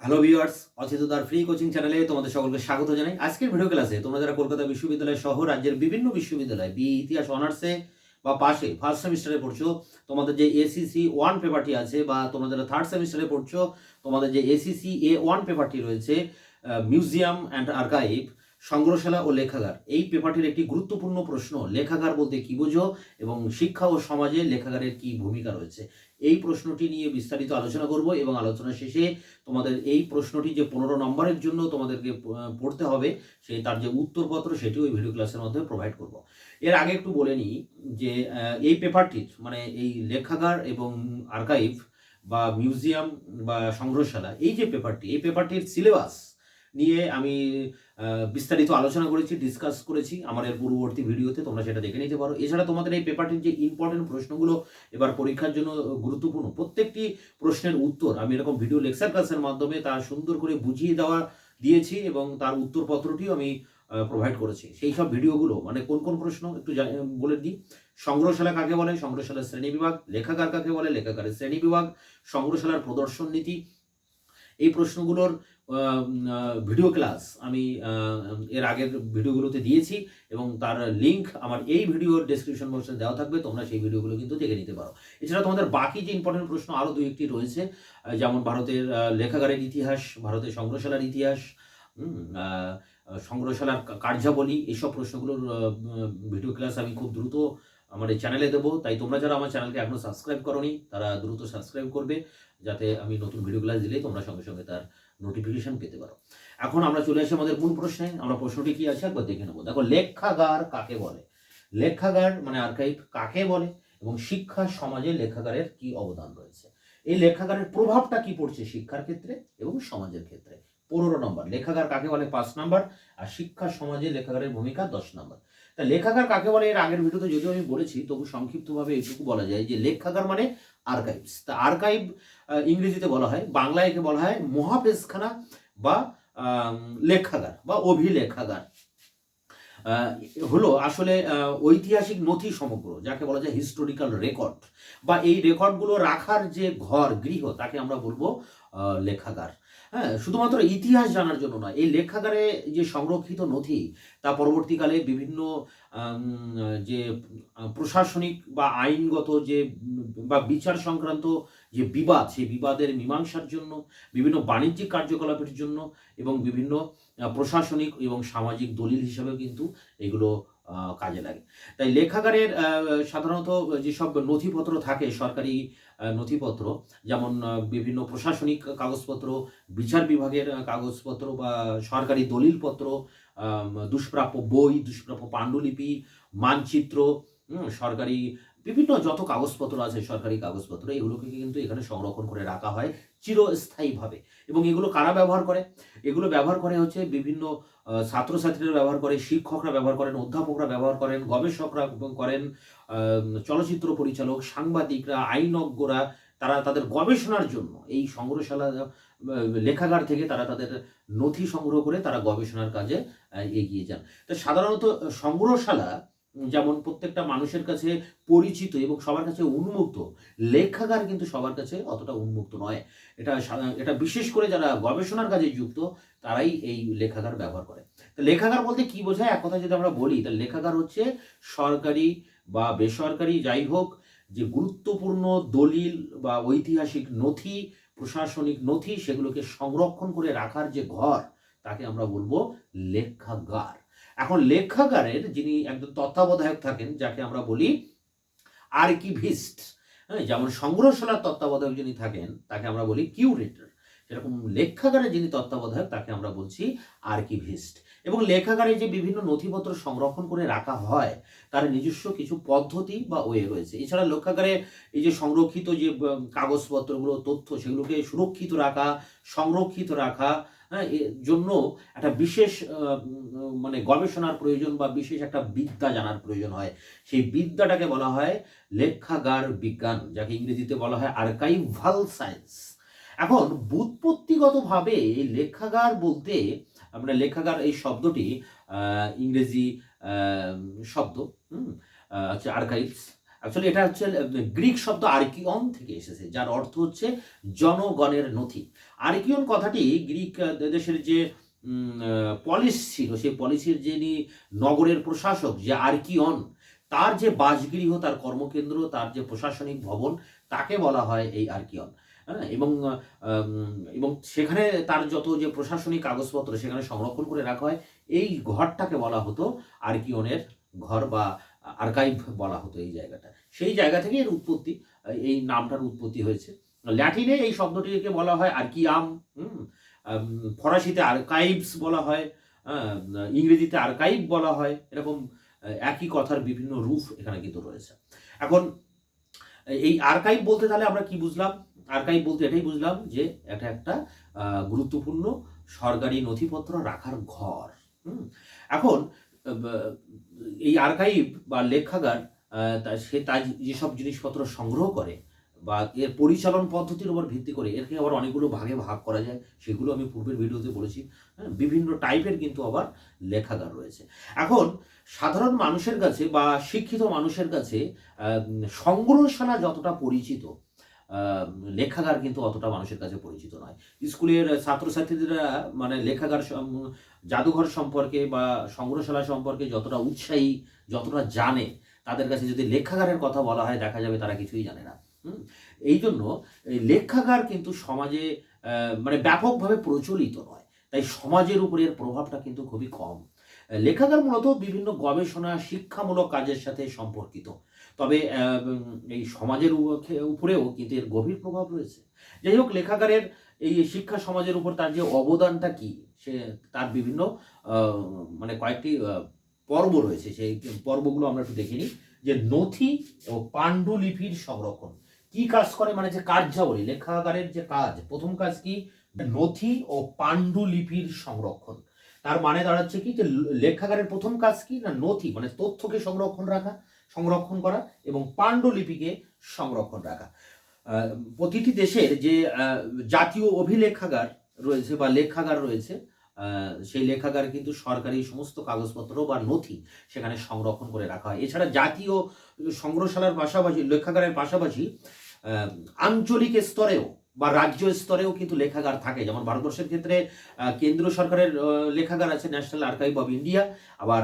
Hello viewers, অচিন্ততার free coaching চ্যানেলে তোমাদের সকলকে স্বাগত জানাই। আজকের ভিডিও ক্লাসে তোমরা যারা কলকাতা বিশ্ববিদ্যালয় সহ রাজ্যের বিভিন্ন বিশ্ববিদ্যালয় ইতিহাস অনার্সে বা পাশে ফার্স্ট সেমিস্টারে পড়ছো, তোমাদের যে এসিসি 1 পেপারটি আছে, বা তোমরা যারা থার্ড সেমিস্টারে পড়ছো, তোমাদের যে এসিসি A1 পেপারটি রয়েছে, মিউজিয়াম অ্যান্ড আর্কাইভ, সংগ্রহশালা ও লেখাগার, এই পেপারটির একটি গুরুত্বপূর্ণ প্রশ্ন, লেখাগার বলতে কি বোঝো এবং শিক্ষা ও সমাজে লেখাগারের কি ভূমিকা রয়েছে, এই প্রশ্নটি নিয়ে বিস্তারিত আলোচনা করব। এবং আলোচনা শেষে তোমাদের এই প্রশ্নটি যে 15 নম্বরের জন্য তোমাদেরকে পড়তে হবে, তার যে উত্তরপত্র সেটিও এই ভিডিও ক্লাসের মাধ্যমে প্রোভাইড করব। এর আগে একটু বলে নিই যে এই পেপারটির মানে এই লেখাগার এবং আর্কাইভ বা মিউজিয়াম বা সংগ্রহশালা, এই যে পেপারটি, এই পেপারটির সিলেবাস নিয়ে আমি বিস্তারিত আলোচনা করেছি, ডিসকাস করেছি আমার এর পূর্ববর্তী ভিডিওতে, তোমরা সেটা দেখে নিতে পারো। এছাড়া তোমাদের এই পেপারটির যে ইম্পর্টেন্ট প্রশ্নগুলো এবার পরীক্ষার জন্য গুরুত্বপূর্ণ, প্রত্যেকটি প্রশ্নের উত্তর আমি এরকম ভিডিও লেকচার ক্লাসের মাধ্যমে তা সুন্দর করে বুঝিয়ে দিয়েছি এবং তার উত্তরপত্রটিও আমি প্রোভাইড করেছি। সেই সব ভিডিওগুলো মানে কোন কোন প্রশ্ন একটু বলে দিই। সংগ্রহশালা কাকে বলে, সংগ্রহশালার শ্রেণী বিভাগ; লেখাগার কাকে বলে, লেখাগারের শ্রেণী বিভাগ; সংগ্রহশালার প্রদর্শন নীতি, এই প্রশ্নগুলোর ভিডিও ক্লাস আমি এর আগের ভিডিওগুলোতে দিয়েছি এবং তার লিঙ্ক আমার এই ভিডিওর ডেসক্রিপশন বক্সে দেওয়া থাকবে, তোমরা সেই ভিডিওগুলো কিন্তু দেখে নিতে পারো। এছাড়া তোমাদের বাকি যে ইম্পর্টেন্ট প্রশ্ন আরও দু একটি রয়েছে, যেমন ভারতের লেখাগারের ইতিহাস, ভারতের সংগ্রহশালার ইতিহাস, সংগ্রহশালার কার্যাবলী, এইসব প্রশ্নগুলোর ভিডিও ক্লাস আমি খুব দ্রুত আমার এই চ্যানেলে দেবো। তাই তোমরা যারা আমার চ্যানেলকে এখনও সাবস্ক্রাইব করোনি তারা দ্রুত সাবস্ক্রাইব করবে, যাতে আমি নতুন ভিডিও ক্লাস দিলেই তোমরা সঙ্গে সঙ্গে তার নোটিফিকেশন পেতে পারো। এখন আমরা চলে আসি আমাদের মূল প্রশ্নে। আমরা প্রশ্নটি কি আছে একবার দেখে নেবো। দেখো, লেখাগার কাকে বলে, লেখাগার মানে আর্কাইভ কাকে বলে এবং শিক্ষা সমাজে লেখাগারের কি অবদান রয়েছে, এই লেখাগারের প্রভাবটা কি পড়ছে শিক্ষার ক্ষেত্রে এবং সমাজের ক্ষেত্রে। 15 নম্বর। লেখাগার কাকে বলে 5 নম্বর, আর শিক্ষা সমাজে লেখাগারের ভূমিকা 10 নম্বর। তা লেখাগার কাকে বলে এর আগের ভিডিওতে যদিও আমি বলেছি, তবু সংক্ষিপ্তভাবে এইটুকু বলা যায় যে লেখাগার মানে আর্কাইভস। তা আর্কাইভ ইংরেজিতে বলা হয়, বাংলায় একে বলা হয় মহাপেশখানা বা লেখাগার বা অভিলেখাগার। হলো আসলে ঐতিহাসিক নথি সমগ্র, যাকে বলা যায় হিস্টোরিক্যাল রেকর্ড, বা এই রেকর্ডগুলো রাখার যে ঘর, গৃহ, তাকে আমরা বলবো লেখাগার। হ্যাঁ, শুধুমাত্র ইতিহাস জানার জন্য নয়, এই লেখাগারে যে সংরক্ষিত নথি তা পরবর্তীকালে বিভিন্ন যে প্রশাসনিক বা আইনগত যে বা বিচার সংক্রান্ত যে বিবাদ, সেই বিবাদের মীমাংসার জন্য, বিভিন্ন বাণিজ্যিক কার্যকলাপের জন্য এবং বিভিন্ন প্রশাসনিক এবং সামাজিক দলিল হিসাবেও কিন্তু এগুলো কাজে লাগে। তাই লেখাগারের সাধারণত যেসব নথিপত্র থাকে, সরকারি নথিপত্র, যেমন বিভিন্ন প্রশাসনিক কাগজপত্র, বিচার বিভাগের কাগজপত্র বা সরকারি দলিলপত্র, দুষ্প্রাপ্য বই, দুষ্প্রাপ্য পাণ্ডুলিপি, মানচিত্র, সরকারি বিভিন্ন যত কাগজপত্র আছে, সরকারি কাগজপত্র, এগুলোকে কিন্তু এখানে সংরক্ষণ করে রাখা হয় চিরস্থায়ীভাবে। এবং এগুলো কারা ব্যবহার করে? এগুলো ব্যবহার করে হচ্ছে বিভিন্ন ছাত্রছাত্রীরা ব্যবহার করে, শিক্ষকরা ব্যবহার করেন, অধ্যাপকরা ব্যবহার করেন, গবেষকরা করেন, চলচ্চিত্র পরিচালক, সাংবাদিকরা, আইনজ্ঞরা, তারা তাদের গবেষণার জন্য এই সংগ্রহশালা লেখাগার থেকে তারা তাদের নথি সংগ্রহ করে তারা গবেষণার কাজে এগিয়ে যান। তো সাধারণত সংগ্রহশালা যেমন প্রত্যেকটা মানুষের কাছে পরিচিত এবং সবার কাছে উন্মুক্ত, লেখাগার কিন্তু সবার কাছে অতটা উন্মুক্ত নয়। এটা বিশেষ করে যারা গবেষণার কাজে যুক্ত তারাই এই লেখাগার ব্যবহার করে। তো লেখাগার বলতে কি বোঝায় এক কথা যদি আমরা বলি, তাহলে লেখাগার হচ্ছে সরকারি বা বেসরকারি যাই হোক, যে গুরুত্বপূর্ণ দলিল বা ঐতিহাসিক নথি, প্রশাসনিক নথি, সেগুলোকে সংরক্ষণ করে রাখার যে ঘর, তাকে আমরা বলবো লেখাগার। এখন লেখাগারের যিনি একজন তত্ত্বাবধায়ক থাকেন, যাকে আমরা বলি আর্কিভিস্ট, হ্যাঁ, যেমন সংগ্রহশালার তত্ত্বাবধায়ক যিনি থাকেন তাকে আমরা বলি কিউরেটর, সেরকম লেখাগারে যিনি তত্ত্বাবধায়ক তাকে আমরা বলছি আর্কিভিস্ট। এবং লেখাগারে যে বিভিন্ন নথিপত্র সংরক্ষণ করে রাখা হয় তার নিজস্ব কিছু পদ্ধতি বা ওয়ে রয়েছে। এছাড়া লেখাগারে এই যে সংরক্ষিত যে কাগজপত্রগুলো, তথ্য, সেগুলোকে সুরক্ষিত রাখা, সংরক্ষিত রাখা, হ্যাঁ, এর জন্য একটা বিশেষ মানে গবেষণার প্রয়োজন বা বিশেষ একটা বিদ্যা জানার প্রয়োজন হয়। সেই বিদ্যাটাকে বলা হয় লেখাগার বিজ্ঞান, যাকে ইংরেজিতে বলা হয় আর্কাইভাল সায়েন্স। এখন ব্যুৎপত্তিগতভাবে এই লেখাগার বলতে আমরা লেখাগার এই শব্দটি ইংরেজি শব্দ, হচ্ছে আর্কাইভস। অ্যাকচুয়ালি এটা হচ্ছে গ্রিক শব্দ আর্কিয়ন থেকে এসেছে, যার অর্থ হচ্ছে জনগণের নথি। আর্কিয়ন কথাটি গ্রিক দেশের যে পলিস ছিল, সেই পলিসির যিনি নগরের প্রশাসক, যে আর্কিয়ন, তার যে বাসগৃহ, তার কর্মকেন্দ্র, তার যে প্রশাসনিক ভবন, তাকে বলা হয় এই আর্কিয়ন। হ্যাঁ, এবং সেখানে তার যত যে প্রশাসনিক কাগজপত্র সেখানে সংরক্ষণ করে রাখা হয়, এই ঘরটাকে বলা হতো আর্কিয়নের ঘর, বা আর্কাইভ বলা হতো এই জায়গাটা। সেই জায়গা থেকে এর উৎপত্তি, এই নামটার উৎপত্তি হয়েছে। ল্যাটিনে এই শব্দটিকে বলা হয় আর্কিয়াম, হুম? ফরাসিতে আর্কাইভস বলা হয়, ইংরেজিতে আর্কাইভ বলা হয়। এরকম একই কথার বিভিন্ন রূপ এখানে কিন্তু রয়েছে। এখন এই আর্কাইভ বলতে তাহলে আমরা কি বুঝলাম? আর্কাইভ বলতে এটাই বুঝলাম যে এটা একটা গুরুত্বপূর্ণ সরকারি নথিপত্র রাখার ঘর। হুম? এখন এই আর্কাইভ বা লেখাগার সে তার যেসব জিনিসপত্র সংগ্রহ করে বা এর পরিচালন পদ্ধতির উপর ভিত্তি করে এরকে আবার অনেকগুলো ভাগে ভাগ করা যায়। সেগুলো আমি পূর্বের ভিডিওতে বলেছি। হ্যাঁ? বিভিন্ন টাইপের কিন্তু আবার লেখাগার রয়েছে। এখন সাধারণ মানুষের কাছে বা শিক্ষিত মানুষের কাছে সংগ্রহশালা যতটা পরিচিত, আ লেখাগার কিন্তু অতটা মানুষের কাছে পরিচিত নয়। স্কুলের ছাত্রছাত্রীরা মানে লেখাগার জাদুঘর সম্পর্কে বা সংগ্রহশালা সম্পর্কে যতটা উৎসাহী, যতটা জানে, তাদের কাছে যদি লেখাগারের কথা বলা হয় দেখা যাবে তারা কিছুই জানে না। হুম? এইজন্য এই লেখাগার কিন্তু সমাজে মানে ব্যাপকভাবে প্রচলিত নয়। তাই সমাজের উপরে এর প্রভাবটা কিন্তু খুবই কম। লেখাগার মূলত বিভিন্ন গবেষণা, শিক্ষামূলক কাজের সাথে সম্পর্কিত। তবে এই সমাজের উপরেও কিন্তু এর গভীর প্রভাব রয়েছে। যাই হোক, লেখাগারের এই শিক্ষা সমাজের উপর তার যে অবদানটা কি, সে তার বিভিন্ন আ মানে কয়েকটি পর্ব রয়েছে। সেই পর্বগুলো আমরা একটু দেখে নিই। যে নথি ও পান্ডুলিপির সংরক্ষণ। কি কাজ করে, মানে যে কার্যাবলী, লেখাগারের যে কাজ, ১ম কাজ কি? নথি ও পান্ডুলিপির সংরক্ষণ। তার মানে দাঁড়াচ্ছে কি, যে লেখাগারের ১ম কাজ কি? না নথি মানে তথ্যকে সংরক্ষণ করা এবং পান্ডুলিপিকে সংরক্ষণ রাখা। আ প্রতিটি দেশের যে জাতীয় অভিলেখাগার রয়েছে বা লেখাগার রয়েছে, আ সেই লেখাগারে কিন্তু সরকারি সমস্ত কাগজপত্র বা নথি সেখানে সংরক্ষণ করে রাখা হয়। এছাড়া জাতীয় সংগ্রহশালার পাশাপাশি, লেখাগারের পাশাপাশি আ আঞ্চলিক স্তরেও বা রাজ্য স্তরেও কিন্তু লেখাগার থাকে। যেমন ভারতবর্ষের ক্ষেত্রে কেন্দ্রীয় সরকারের লেখাগার আছে, ন্যাশনাল আর্কাইভ অফ ইন্ডিয়া। আবার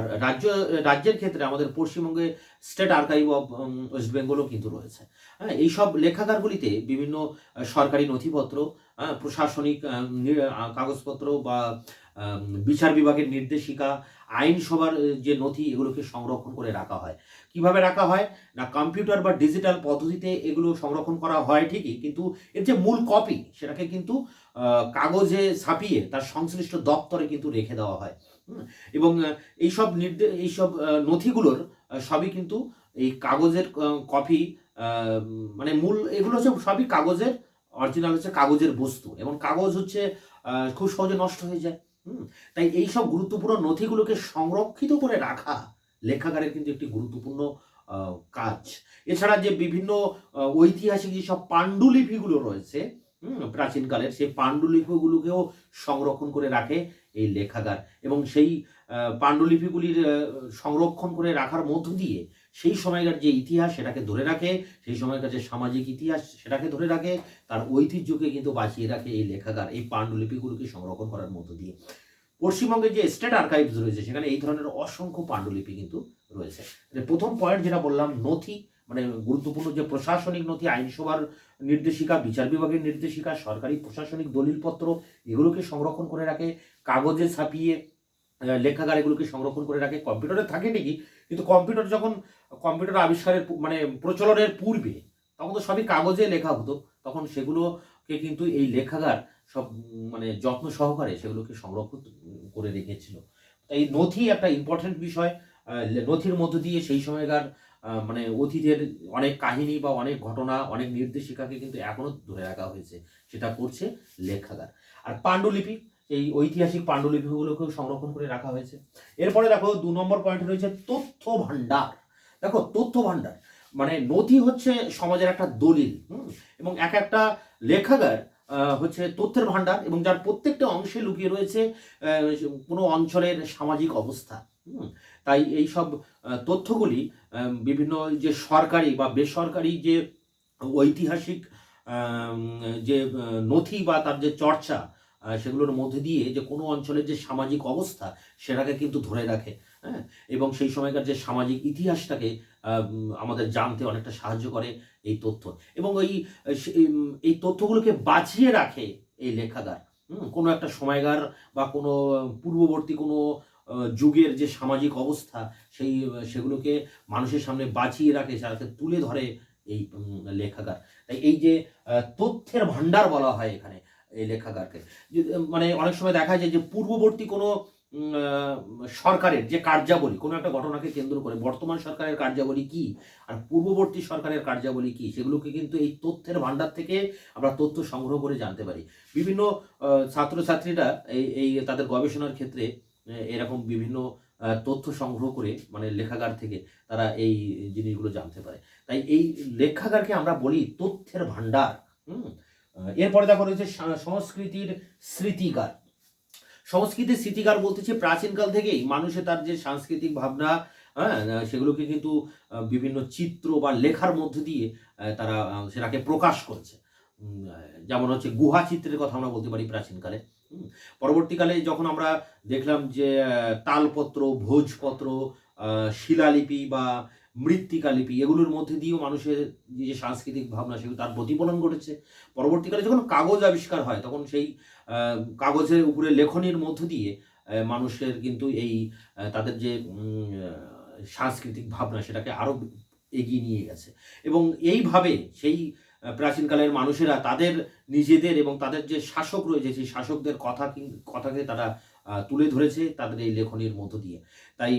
রাজ্যের ক্ষেত্রে আমাদের পশ্চিমবঙ্গে স্টেট আর্কাইভ অফ ওয়েস্ট বেঙ্গলও কিন্তু রয়েছে। হ্যাঁ? এইসব লেখাগারগুলিতে বিভিন্ন সরকারি নথিপত্র, প্রশাসনিক কাগজপত্র বা বিচার বিভাগের নির্দেশিকা, আইনসভার যে নথি, এগুলোকে সংরক্ষণ করে রাখা হয়। কিভাবে রাখা হয়? না কম্পিউটার বা ডিজিটাল পদ্ধতিতে এগুলো সংরক্ষণ করা হয় ঠিকই, কিন্তু এর যে মূল কপি সেটাকে কিন্তু আ কাগজে ছাপিয়ে তার সংশ্লিষ্ট দপ্তরে কিন্তু রেখে দেওয়া হয়। হুম? এবং এইসব নথিগুলোর সবই কিন্তু এই কাগজের কপি, আ মানে মূল এগুলো হচ্ছে সবই কাগজের, অরিজিনাল হচ্ছে কাগজের বস্তু, এবং কাগজ হচ্ছে খুব সহজে নষ্ট হয়ে যায়। হুম? তাই এইসব গুরুত্বপূর্ণ নথিগুলোকে সংরক্ষিত করে রাখা লেখাগারের কিন্তু একটি গুরুত্বপূর্ণ আ কাজ। এছাড়া যে বিভিন্ন ঐতিহাসিক যেসব পান্ডুলিপিগুলো রয়েছে, প্রাচীনকালের সেই পান্ডুলিপিগুলোকেও সংরক্ষণ করে রাখে এই লেখাগার, এবং সেই পান্ডুলিপিগুলির সংরক্ষণ করে রাখার মধ্য দিয়ে সেই সময়কার যে ইতিহাস সেটাকে ধরে রাখে, সেই সময়কার যে সামাজিক ইতিহাস সেটাকে ধরে রাখে, তার ঐতিহ্যকে কিন্তু বাঁচিয়ে রাখে এই লেখাগার, এই পান্ডুলিপিগুলোকে সংরক্ষণ করার মধ্য দিয়ে। পশ্চিমবঙ্গে যে স্টেট আর্কাইভস রয়েছে সেখানে এই ধরনের অসংখ্য পান্ডুলিপি কিন্তু রয়েছে। ১ম পয়েন্ট যেটা বললাম, নথি মানে গুরুত্বপূর্ণ যে প্রশাসনিক নথি, আইনসভার নির্দেশিকা, বিচার বিভাগের নির্দেশিকা, সরকারি প্রশাসনিক দলিলপত্র, এগুলোকে সংরক্ষণ করে রাখে। কাগজে ছাপিয়ে লেখাগার এগুলোকে সংরক্ষণ করে রাখে। কম্পিউটারে থাকে ঠিকই, কিন্তু কম্পিউটার আবিষ্কারের মানে প্রচলনের পূর্বে তখন তো সবই কাগজে লেখা হতো। তখন সেগুলোকে কিন্তু এই লেখাগার সব মানে যত্ন সহকারে সেগুলোকে সংরক্ষণ করে রেখেছিল। এই নথি একটা ইম্পোর্টেন্ট বিষয়। নথির মধ্য দিয়ে সেই সময়কার মানে অতীতের অনেক কাহিনী বা অনেক ঘটনা, অনেক নির্দেশিকাকে কিন্তু এখনো ধরে রাখা হয়েছে। সেটা করছে লেখাগার। আর পান্ডুলিপি, এই ঐতিহাসিক পান্ডুলিপিগুলোকেও সংরক্ষণ করে রাখা হয়েছে। এরপরে দেখো ২ নম্বর পয়েন্টে রয়েছে তথ্য ভান্ডার। দেখো তথ্য ভান্ডার মানে নথি হচ্ছে সমাজের একটা দলিল, এবং একটা লেখাগার হচ্ছে তথ্যের ভান্ডার, এবং যার প্রত্যেকটা অংশে লুকিয়ে রয়েছে কোনো অঞ্চলের সামাজিক অবস্থা। হুম? তাই এইসব তথ্যগুলি বিভিন্ন যে সরকারি বা বেসরকারি যে ঐতিহাসিক আম, যে নথি বা তার যে চর্চা, সেগুলোর মধ্যে দিয়ে যে কোনো অঞ্চলের যে সামাজিক অবস্থা সেটাকে কিন্তু ধরে রাখে। হ্যাঁ, এবং সেই সময়কার যে সামাজিক ইতিহাসটাকে আমাদের জানতে অনেকটা সাহায্য করে এই তথ্য। এবং এই তথ্যগুলোকে বাঁচিয়ে রাখে এই লেখাগার। কোনো একটা সময়কার বা কোনো পূর্ববর্তী কোনো যুগের যে সামাজিক অবস্থা, সেগুলোকে মানুষের সামনে বাঁচিয়ে রাখে, যাতে তুলে ধরে এই লেখাগার। তাই এই যে তথ্যের ভান্ডার বলা হয় এখানে এই লেখাগারকে। মানে অনেক সময় দেখা যায় যে পূর্ববর্তী কোনো সরকারের যে কার্যাবলী, কোনো একটা ঘটনাকে কেন্দ্র করে বর্তমান সরকারের কার্যাবলী কি আর পূর্ববর্তী সরকারের কার্যাবলী কি, সেগুলোকে কিন্তু এই তথ্যের ভান্ডার থেকে আমরা তথ্য সংগ্রহ করে জানতে পারি। বিভিন্ন ছাত্রছাত্রীরা এই তাদের গবেষণার ক্ষেত্রে এরকম বিভিন্ন তথ্য সংগ্রহ করে, মানে লেখাগার থেকে তারা এই জিনিসগুলো জানতে পারে। তাই এই লেখাগারকে আমরা বলি তথ্যের ভান্ডার। এরপরে দেখো রয়েছে সংস্কৃতির স্মৃতিগার। সংস্কৃতির স্মৃতিগার বলতেছে প্রাচীনকাল থেকেই মানুষের তার যে সাংস্কৃতিক ভাবনা, হ্যাঁ, সেগুলোকে কিন্তু বিভিন্ন চিত্র বা লেখার মধ্য দিয়ে তারা সেটাকে প্রকাশ করেছে। যেমন হচ্ছে গুহা চিত্রের কথা আমরা বলতে পারি প্রাচীনকালে। পরবর্তীকালে যখন আমরা দেখলাম যে তালপত্র, ভোজপত্র, শিলালিপি বা মৃত্তিকা লিপি, এগুলোর মধ্যে দিয়েও মানুষের যে সাংস্কৃতিক ভাবনা সেগুলো তার প্রতিফলন ঘটেছে। পরবর্তীকালে যখন কাগজ আবিষ্কার হয় তখন সেই কাগজের উপরে লেখনীর মধ্য দিয়ে মানুষের কিন্তু এই তাদের যে সাংস্কৃতিক ভাবনা সেটাকে আরো এগিয়ে নিয়ে গেছে। এবং এইভাবে সেই প্রাচীনকালের মানুষেরা তাদের নিজেদের এবং তাদের যে শাসক রয়েছে সেই শাসকদের কথাকে তারা তুলে ধরেছে তাদের এই লেখনীর মধ্য দিয়ে। তাই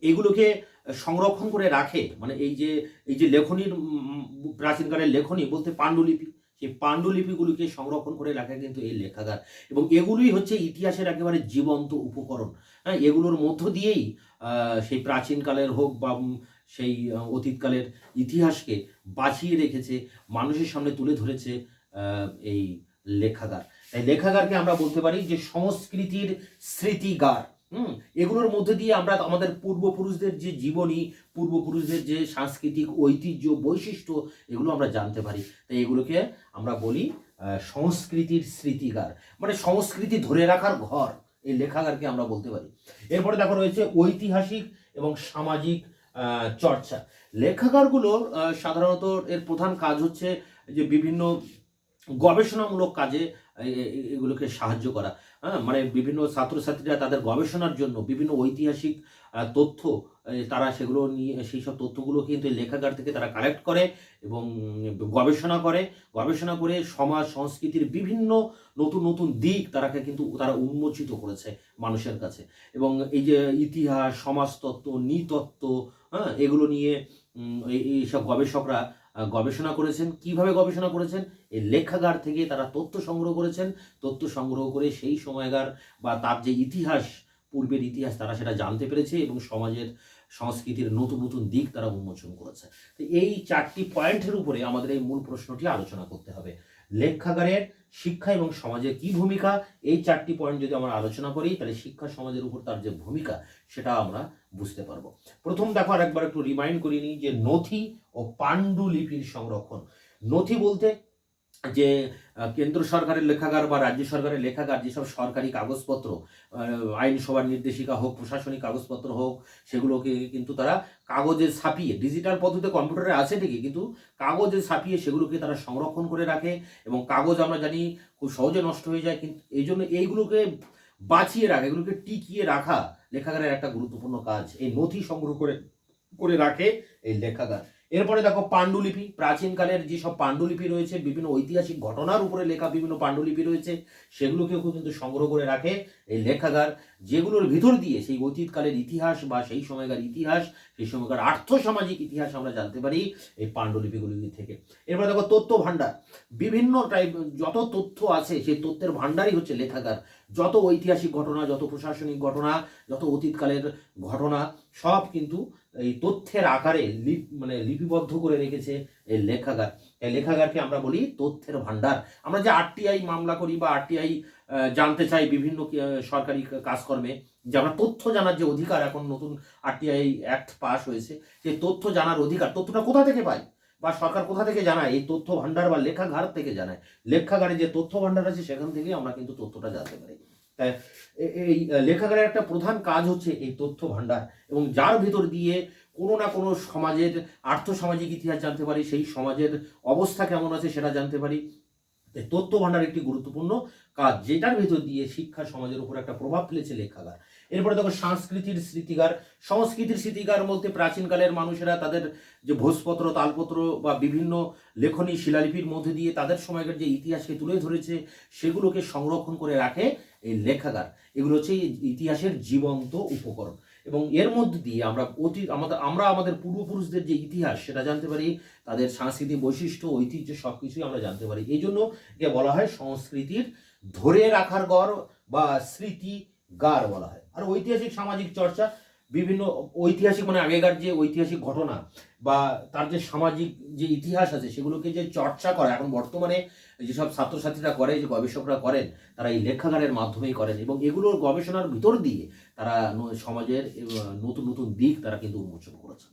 এগুলোকে সংরক্ষণ করে রাখে, মানে এই যে লেখনীর প্রাচীনকালের লেখনী বলতে পাণ্ডুলিপি, সেই পাণ্ডুলিপিগুলিকে সংরক্ষণ করে রাখে কিন্তু এই লেখাগার। এবং এগুলোই হচ্ছে ইতিহাসের একেবারে জীবন্ত উপকরণ। হ্যাঁ, এগুলোর মধ্য দিয়েই সেই প্রাচীনকালের হোক বা সেই অতীতকালের ইতিহাসকে বাঁচিয়ে রেখেছে, মানুষের সামনে তুলে ধরেছে এই লেখাগার। তাই লেখাগারকে আমরা বলতে পারি যে সংস্কৃতির স্মৃতিগার। এগুলোর মধ্যে দিয়ে আমরা আমাদের পূর্বপুরুষদের যে জীবনী, পূর্বপুরুষদের যে সাংস্কৃতিক ঐতিহ্য, বৈশিষ্ট্য, এগুলো আমরা জানতে পারি। তাই এগুলোকে আমরা বলি সংস্কৃতির স্মৃতিগার, মানে সংস্কৃতি ধরে রাখার ঘর, এই লেখাগারকে আমরা বলতে পারি। এরপরে দেখো রয়েছে ঐতিহাসিক এবং সামাজিক চর্চা। লেখাগারগুলোর সাধারণত এর প্রধান কাজ হচ্ছে যে বিভিন্ন গবেষণামূলক কাজে এগুলোকে সাহায্য করা। হ্যাঁ, মানে বিভিন্ন ছাত্রছাত্রীরা তাদের গবেষণার জন্য বিভিন্ন ঐতিহাসিক তথ্য, তারা সেগুলো নিয়ে সেই সব তথ্যগুলো কিন্তু লেখাগার থেকে তারা কালেক্ট করে এবং গবেষণা করে সমাজ সংস্কৃতির বিভিন্ন নতুন নতুন দিক তারা উন্মোচিত করেছে মানুষের কাছে। এবং এই যে ইতিহাস, সমাজতত্ত্ব, নৃতত্ত্ব, হ্যাঁ, এগুলো নিয়ে এইসব গবেষকরা গবেষণা করেছেন। কিভাবে গবেষণা করেছেন? এই লেখাগার থেকে তারা তথ্য সংগ্রহ করেছেন। তথ্য সংগ্রহ করে সেই সময়কার বা তার যে ইতিহাস, পূর্বের ইতিহাস, তারা সেটা জানতে পেরেছে এবং সমাজের সংস্কৃতির নতুন নতুন দিক তারা উন্মোচন করেছে। তো এই 4টি পয়েন্টের উপরে আমাদের এই মূল প্রশ্নটি আলোচনা করতে হবে। লেখাগারের শিক্ষা এবং সমাজের কি ভূমিকা, এই 4টি পয়েন্ট যদি আমরা আলোচনা করি তাহলে শিক্ষা সমাজের উপর তার যে ভূমিকা সেটা আমরা বুঝতে পারবো। প্রথম দেখো আরেকবার একটু রিমাইন্ড করিয়ে নিই যে নথি ও পাণ্ডুলিপির সংরক্ষণ। নথি বলতে যে কেন্দ্র সরকারের লেখাগার বা রাজ্য সরকারের লেখাগার, যেসব সরকারি কাগজপত্র, আইনসভার নির্দেশিকা হোক, প্রশাসনিক কাগজপত্র হোক, সেগুলোকে কিন্তু তারা কাগজে ছাপিয়ে, ডিজিটাল পদ্ধতিতে কম্পিউটারে আছে ঠিকই, কিন্তু কাগজে ছাপিয়ে সেগুলোকে তারা সংরক্ষণ করে রাখে। এবং কাগজ আমরা জানি খুব সহজে নষ্ট হয়ে যায়, কিন্তু এই জন্য এইগুলোকে বাঁচিয়ে রাখা, এগুলোকে টিকিয়ে রাখা লেখাগারের একটা গুরুত্বপূর্ণ কাজ। এই নথি সংগ্রহ করে রাখে এই লেখাগার। এরপরে দেখো পাণ্ডুলিপি। প্রাচীনকালের যেসব পাণ্ডুলিপি রয়েছে, বিভিন্ন ঐতিহাসিক ঘটনার উপরে লেখা বিভিন্ন পাণ্ডুলিপি রয়েছে, সেগুলোকেও কিন্তু সংগ্রহ করে রাখে এই লেখাগার, যেগুলোর ভিতর দিয়ে সেই অতীতকালের ইতিহাস বা সেই সময়কার ইতিহাস, সেই সময়কার আর্থসামাজিক ইতিহাস আমরা জানতে পারি এই পাণ্ডুলিপিগুলি থেকে। এরপরে দেখো তথ্য ভাণ্ডার। বিভিন্ন যত তথ্য আছে সেই তথ্যের ভাণ্ডারই হচ্ছে লেখাগার। যত ঐতিহাসিক ঘটনা, যত প্রশাসনিক ঘটনা, যত অতীতকালের ঘটনা, সব কিন্তু এই তথ্যের আকারে লিপিবদ্ধ করে রেখেছে এই লেখাগার। এই লেখাগারকে আমরা বলি তথ্যের ভাণ্ডার। আমরা যে আরটিআই মামলা করি বা আরটিআই জানতে চাই বিভিন্ন সরকারি কাজকর্মে, যে আমরা তথ্য জানার যে অধিকার, এখন নতুন আরটিআই অ্যাক্ট পাস হয়েছে, সেই তথ্য জানার অধিকার, তথ্যটা কোথা থেকে পাই বা সরকার কোথা থেকে জানায়? এই তথ্য ভাণ্ডার বা লেখাগার থেকে জানায়। লেখাগারে যে তথ্য ভাণ্ডার আছে সেখান থেকে আমরা কিন্তু তথ্যটা জানতে পারি। তাই এই লেখাগারের একটা প্রধান কাজ হচ্ছে এই তথ্য ভাণ্ডার, এবং যার ভিতর দিয়ে কোনো না কোনো সমাজের আর্থসামাজিক ইতিহাস জানতে পারি, সেই সমাজের অবস্থা কেমন আছে সেটা জানতে পারি। তথ্য ভাণ্ডার একটি গুরুত্বপূর্ণ কাজ, যেটার ভেতর দিয়ে শিক্ষা সমাজের উপর একটা প্রভাব ফেলেছে লেখাগার। এরপরে দেখো সংস্কৃতির স্মৃতিগার। সংস্কৃতির স্মৃতিগার বলতে প্রাচীনকালের মানুষেরা তাদের যে ভোজপত্র, তালপত্র বা বিভিন্ন লেখনী শিলালিপির মধ্যে দিয়ে তাদের সময়কার যে ইতিহাসকে তুলে ধরেছে সেগুলোকে সংরক্ষণ করে রাখে এই লেখাগার। এগুলো হচ্ছে ইতিহাসের জীবন্ত উপকরণ, এবং এর মধ্যে দিয়ে আমরা আমাদের পূর্বপুরুষদের যে ইতিহাস সেটা জানতে পারি, তাদের সাংস্কৃতিক বৈশিষ্ট্য, ঐতিহ্য সবকিছুই আমরা জানতে পারি। এই জন্য একে বলা হয় সংস্কৃতির ধরে রাখার গড় বা স্মৃতিগার বলা হয়। আর ঐতিহাসিক সামাজিক চর্চা, বিভিন্ন ঐতিহাসিক আগেকার যে ঐতিহাসিক ঘটনা বা তার যে সামাজিক যে ইতিহাস আছে সেগুলোকে যে চর্চা করা, এখন বর্তমানে যেসব ছাত্রছাত্রীরা করে, যে গবেষকরা করেন, তারা এই লেখাগারের মাধ্যমেই করেন, এবং এগুলোর গবেষণার ভিতর দিয়ে তারা সমাজের নতুন নতুন দিক তারা কিন্তু উন্মোচন করেছে।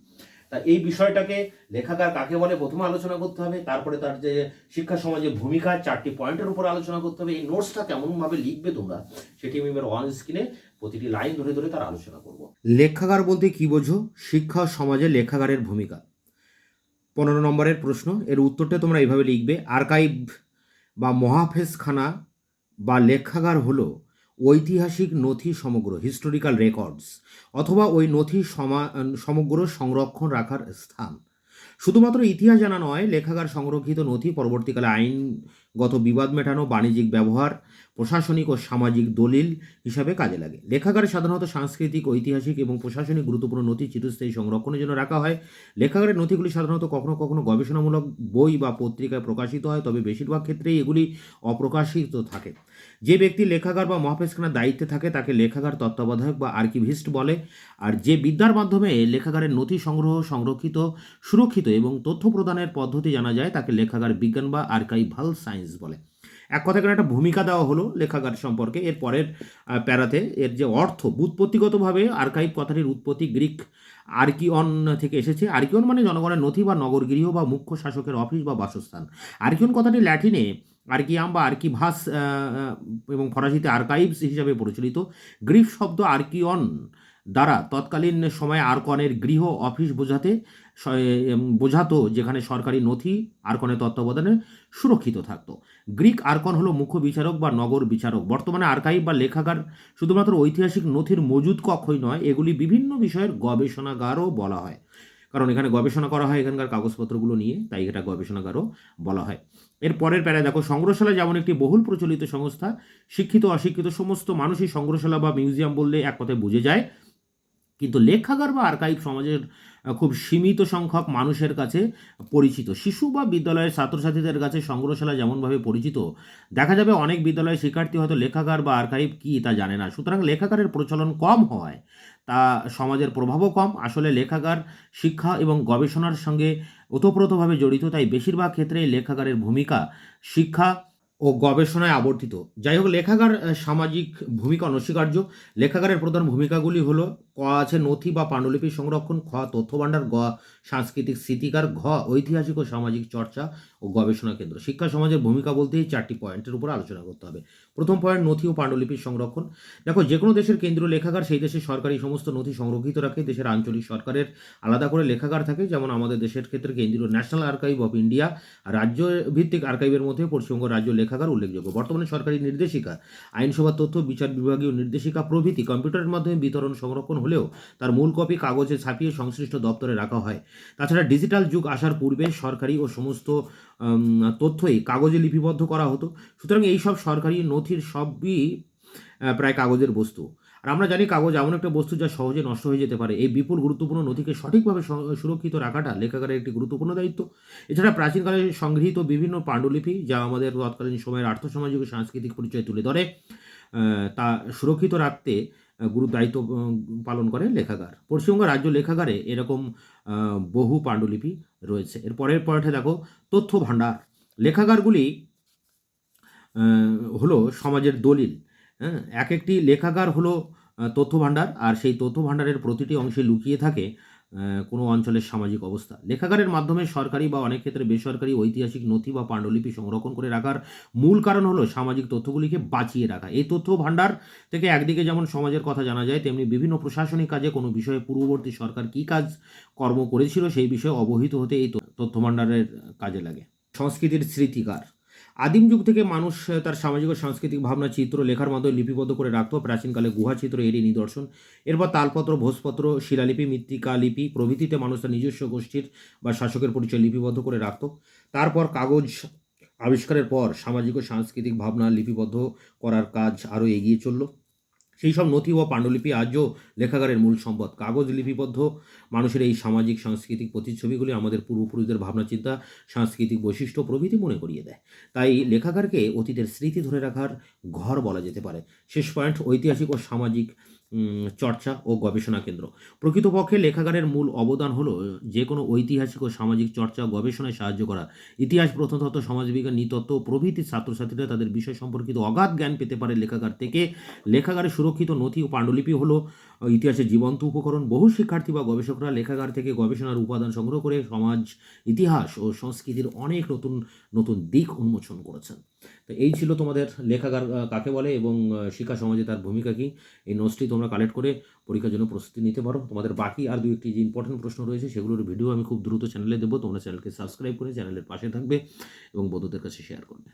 তা এই বিষয়টাকে লেখাগার কাকে বলে প্রথমে আলোচনা করতে হবে, তারপরে তার যে শিক্ষা সমাজের ভূমিকা 4টি পয়েন্টের উপর আলোচনা করতে হবে। এই নোটসটা কেমনভাবে লিখবে তোমরা সেটি আমি এবার অন স্ক্রিনে প্রতিটি লাইন ধরে ধরে তার আলোচনা করব। লেখাগার বলতে কি বোঝো? শিক্ষা সমাজে লেখাগারের ভূমিকা। 15 নম্বরের প্রশ্ন, এর উত্তরটা তোমরা এইভাবে লিখবে: আর্কাইভ বা মহাফেজখানা বা লেখাগার হলো ঐতিহাসিক নথি সমগ্র, হিস্টোরিক্যাল রেকর্ডস, অথবা ওই নথি সমগ্র সংরক্ষণ রাখার স্থান। শুধুমাত্র ইতিহাস জানা নয়, লেখাগার সংরক্ষিত নথি পরবর্তীকালে আইনগত বিবাদ মেটানো, বাণিজ্যিক ব্যবহার, প্রশাসনিক ও সামাজিক দলিল হিসাবে কাজে লাগে। লেখাগারে সাধারণত সাংস্কৃতিক, ঐতিহাসিক এবং প্রশাসনিক গুরুত্বপূর্ণ নথি চিরস্থায়ী সংরক্ষণের জন্য রাখা হয়। লেখাগারের নথিগুলি সাধারণত কখনো কখনো গবেষণামূলক বই বা পত্রিকায় প্রকাশিত হয়, তবে বেশিরভাগ ক্ষেত্রেই এগুলি অপ্রকাশিত থাকে। যে ব্যক্তি লেখাগার বা মহাফেজখানার দায়িত্বে থাকে তাকে লেখাগার তত্ত্বাবধায়ক বা আর্কিভিস্ট বলে। আর যে বিদ্যার মাধ্যমে লেখাগারের নথি সংগ্রহ, সংরক্ষিত, সুরক্ষিত এবং তথ্য প্রদানের পদ্ধতি জানা যায় তাকে লেখাগার বিজ্ঞান বা আর্কাইভাল সায়েন্স বলে। এক কথা করে একটা ভূমিকা দেওয়া হলো লেখাগার সম্পর্কে। এর পরের প্যারাতে এর যে অর্থ, ব্যুৎপত্তিগতভাবে আর্কাইভ কথাটির উৎপত্তি গ্রিক আর্কিয়ন থেকে এসেছে। আর্কিয়ন মানে জনগণের নথি বা নগর গৃহ বা মুখ্য শাসকের অফিস বা বাসস্থান। আর্কিয়ন কথাটি ল্যাটিনে আর্কিয়াম বা আর্কিভাস এবং ফরাসিতে আর্কাইভস হিসাবে প্রচলিত। গ্রিক শব্দ আর্কিয়ন দ্বারা তৎকালীন সময়ে আর্কনের গৃহ, অফিস বোঝাতো, যেখানে সরকারি নথি আর্কনের তত্ত্বাবধানে সুরক্ষিত থাকতো। গ্রিক আর্কন হলো মুখ্য বিচারক বা নগর বিচারক। বর্তমানে আর্কাইভ বা লেখাগার শুধুমাত্র ঐতিহাসিক নথির মজুদ কক্ষই নয়, এগুলি বিভিন্ন বিষয়ের গবেষণাগারও বলা হয়, কারণ এখানে গবেষণা করা হয় এখানকার কাগজপত্রগুলো নিয়ে, তাই এটা গবেষণাগারও বলা হয়। এর পরের প্যারায় দেখো, সংগ্রহশালা যেমন একটি বহুল প্রচলিত সংস্থা, শিক্ষিত অশিক্ষিত সমস্ত মানুষই সংগ্রহশালা বা মিউজিয়াম বললে এক কথায় বুঝে যায়, কিন্তু লেখাগার বা আর্কাইভ সমাজের খুব সীমিত সংখ্যক মানুষের কাছে পরিচিত। শিশু বা বিদ্যালয়ের ছাত্রছাত্রীদের কাছে সংগ্রহশালা যেমনভাবে পরিচিত, দেখা যাবে অনেক বিদ্যালয়ের শিক্ষার্থী হয়তো লেখাগার বা আর্কাইভ কী তা জানে না। সুতরাং লেখাগারের প্রচলন কম হওয়ায় তা সমাজের প্রভাবও কম। আসলে লেখাগার শিক্ষা এবং গবেষণার সঙ্গে ওতপ্রোতভাবে জড়িত, তাই বেশিরভাগ ক্ষেত্রেই লেখাগারের ভূমিকা শিক্ষা ও গবেষণায় আবর্তিত। যাই হোক, লেখাগার সামাজিক ভূমিকা অনস্বীকার্য। লেখাগারের প্রধান ভূমিকাগুলি হলো: ক আছে নথি বা পাণ্ডুলিপি সংরক্ষণ, খ তথ্যভাণ্ডার, গ সাংস্কৃতিক স্মৃতিকার, ঘ ঐতিহাসিক ও সামাজিক চর্চা ও গবেষণা কেন্দ্র। শিক্ষা সমাজের ভূমিকা বলতে এই 4টি পয়েন্টের উপর আলোচনা করতে হবে। প্রথম পয়েন্ট, নথি ও পাণ্ডুলিপির সংরক্ষণ। দেখো, যে কোনো দেশের কেন্দ্রীয় লেখাগার সেই দেশের সরকারি সমস্ত নথি সংরক্ষিত রাখে। দেশের আঞ্চলিক সরকারের আলাদা করে লেখাগার থাকে, যেমন আমাদের দেশের ক্ষেত্রে কেন্দ্রীয় ন্যাশনাল আর্কাইভ অফ ইন্ডিয়া। রাজ্য ভিত্তিক আর্কাইভের মধ্যে পশ্চিমবঙ্গ রাজ্য লেখাগার উল্লেখযোগ্য। বর্তমানে সরকারি নির্দেশিকা, আইনসভা তথ্য, বিচার বিভাগীয় নির্দেশিকা প্রভৃতি কম্পিউটারের মাধ্যমে বিতরণ সংরক্ষণ হলেও তার মূল কপি কাগজে ছাপিয়ে সংশ্লিষ্ট দপ্তরে রাখা হয়। তাছাড়া ডিজিটাল যুগ আসার পূর্বে সরকারি ও সমস্ত তথ্যই কাগজে লিপিবদ্ধ করা হতো। সুতরাং এইসব সরকারি নথির সবই প্রায় কাগজের বস্তু। আর আমরা জানি কাগজ এমন একটা বস্তু যা সহজে নষ্ট হয়ে যেতে পারে। এই বিপুল গুরুত্বপূর্ণ নথিকে সঠিকভাবে সুরক্ষিত রাখাটা লেখাগারের একটি গুরুত্বপূর্ণ দায়িত্ব। এছাড়া প্রাচীনকালে সংগৃহীত বিভিন্ন পাণ্ডুলিপি, যা আমাদের তৎকালীন সময়ের আর্থসামাজিক ও সাংস্কৃতিক পরিচয় তুলে ধরে, তা সুরক্ষিত রাখতে গুরু দায়িত্ব পালন করে লেখাগার। পশ্চিমবঙ্গ রাজ্য লেখাগারে এরকম বহু পাণ্ডুলিপি রয়েছে। এর পরের পয়েন্টে দেখো তথ্য ভাণ্ডার। লেখাগারগুলি হলো সমাজের দলিল। হ্যাঁ, এক একটি লেখাগার হলো তথ্য ভাণ্ডার, আর সেই তথ্য ভাণ্ডারের প্রতিটি অংশে লুকিয়ে থাকে কোনো অঞ্চলের সামাজিক অবস্থা। লেখাগারের মাধ্যমে সরকারি বা অনেক ক্ষেত্রে বেসরকারি ঐতিহাসিক নথি বা পাণ্ডুলিপি সংরক্ষণ করে রাখার মূল কারণ হলো সামাজিক তথ্যগুলিকে বাঁচিয়ে রাখা। এই তথ্য ভাণ্ডার থেকে একদিকে যেমন সমাজের কথা জানা যায়, তেমনি বিভিন্ন প্রশাসনিক কাজে কোনো বিষয়ে পূর্ববর্তী সরকার কী কাজ কর্ম করেছিল সেই বিষয়ে অবহিত হতে এই তথ্য ভাণ্ডারের কাজে লাগে। সংস্কৃতির স্মৃতিকার। আদিম যুগ থেকে মানুষ তার সামাজিক ও সাংস্কৃতিক ভাবনা চিত্র লেখার মাধ্যমে লিপিবদ্ধ করে রাখত। প্রাচীনকালে গুহা চিত্র এরই নিদর্শন। এরপর তালপত্র, ভোজপত্র, শিলালিপি, মৃত্তিকা লিপি প্রভৃতিতে মানুষ তার নিজস্ব গোষ্ঠীর বা শাসকের পরিচয় লিপিবদ্ধ করে রাখত। তারপর কাগজ আবিষ্কারের পর সামাজিক ও সাংস্কৃতিক ভাবনা লিপিবদ্ধ করার কাজ আরও এগিয়ে চলল। সেই সব নথি ও পাণ্ডুলিপি আজও লেখাগারের মূল সম্পদ। কাগজ লিপিবদ্ধ মানুষের এই সামাজিক সাংস্কৃতিক প্রতিচ্ছবিগুলি আমাদের পূর্বপুরুষদের ভাবনা চিন্তা, সাংস্কৃতিক বৈশিষ্ট্য প্রভৃতি মনে করিয়ে দেয়। তাই লেখাগারকে অতীতের স্মৃতি ধরে রাখার ঘর বলা যেতে পারে। শেষ পয়েন্ট, ঐতিহাসিক ও সামাজিক চর্চা ও গবেষণা কেন্দ্র। প্রকৃতপক্ষে লেখাগারের মূল অবদান হলো যে কোনো ঐতিহাসিক ও সামাজিক চর্চা ও গবেষণায় সাহায্য করা। ইতিহাস, প্রত্নতত্ত্ব, সমাজবিজ্ঞান, নৃতত্ত্ব প্রভৃতি ছাত্রছাত্রীরা তাদের বিষয় সম্পর্কিত অগাধ জ্ঞান পেতে পারে লেখাগার থেকে। লেখাগারে সুরক্ষিত নথি ও পাণ্ডুলিপি হলো ইতিহাসের জীবন্ত উপকরণ। বহু শিক্ষার্থী বা গবেষকরা লেখাগার থেকে গবেষণার উপাদান সংগ্রহ করে সমাজ, ইতিহাস ও সংস্কৃতির অনেক নতুন নতুন দিক উন্মোচন করেছেন। তো এই ছিল তোমাদের লেখাগার কাকে বলে এবং শিক্ষা সমাজে তার ভূমিকা কী। এই নোটসটি তোমরা কালেক্ট করে পরীক্ষার জন্য প্রস্তুতি নিতে পারো। তোমাদের বাকি আর 2-1টি যে ইম্পর্টেন্ট প্রশ্ন রয়েছে সেগুলোর ভিডিও আমি খুব দ্রুত চ্যানেলে দেবো। তোমরা চ্যানেলকে সাবস্ক্রাইব করে চ্যানেলের পাশে থাকবে এবং বন্ধুদের কাছে শেয়ার করবে।